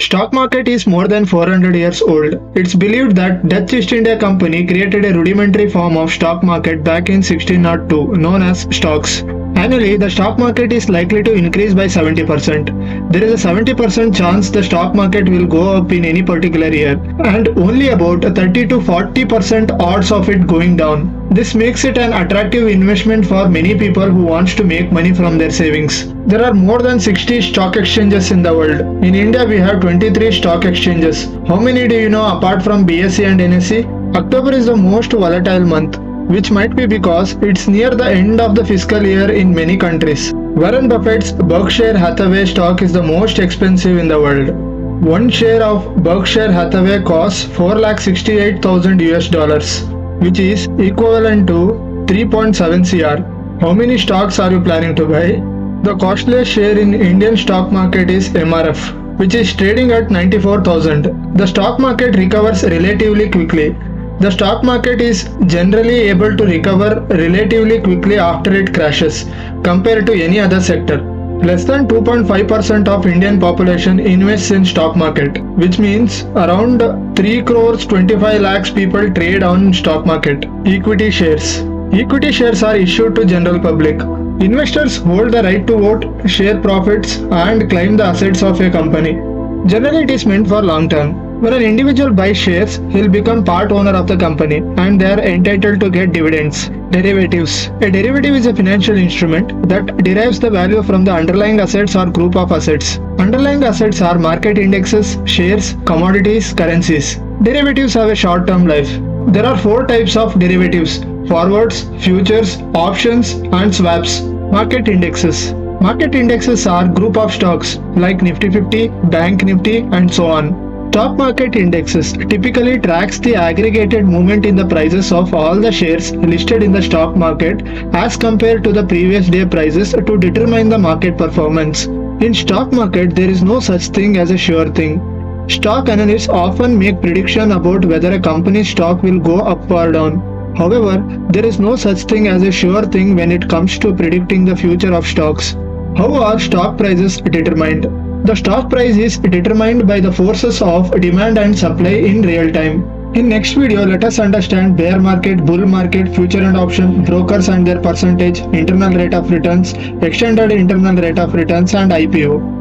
Stock market is more than 400 years old. It's believed that Dutch East India Company created a rudimentary form of stock market back in 1602 known as stocks. Annually, the stock market is likely to increase by 70%. There is a 70% chance the stock market will go up in any particular year, and only about 30 to 40% odds of it going down. This makes it an attractive investment for many people who wants to make money from their savings. There are more than 60 stock exchanges in the world. In India, we have 23 stock exchanges. How many do you know apart from BSE and NSE? October is the most volatile month, which might be because it's near the end of the fiscal year in many countries. Warren Buffett's Berkshire Hathaway stock is the most expensive in the world. One share of Berkshire Hathaway costs 4,68,000 US dollars, which is equivalent to 3.7 CR. How many stocks are you planning to buy? The costliest share in Indian stock market is MRF, which is trading at 94,000. The stock market recovers relatively quickly. The stock market is generally able to recover relatively quickly after it crashes, compared to any other sector. Less than 2.5% of Indian population invests in stock market, which means around 3 crores 25 lakhs people trade on stock market. Equity shares. Equity shares are issued to general public. Investors hold the right to vote, share profits, and claim the assets of a company. Generally, it is meant for long term. When an individual buys shares, he'll become part owner of the company and they are entitled to get dividends. Derivatives. A derivative is a financial instrument that derives the value from the underlying assets or group of assets. Underlying assets are market indexes, shares, commodities, currencies. Derivatives have a short-term life. There are 4 types of derivatives: forwards, futures, options, and swaps. Market indexes. Market indexes are group of stocks like Nifty 50, Bank Nifty, and so on. Stock market indexes typically tracks the aggregated movement in the prices of all the shares listed in the stock market as compared to the previous day prices to determine the market performance. In stock market, there is no such thing as a sure thing. Stock analysts often make prediction about whether a company's stock will go up or down. However, there is no such thing as a sure thing when it comes to predicting the future of stocks. How are stock prices determined? The stock price is determined by the forces of demand and supply in real time. In next video, let us understand bear market, bull market, future and option, brokers and their percentage, internal rate of returns, extended internal rate of returns, and IPO.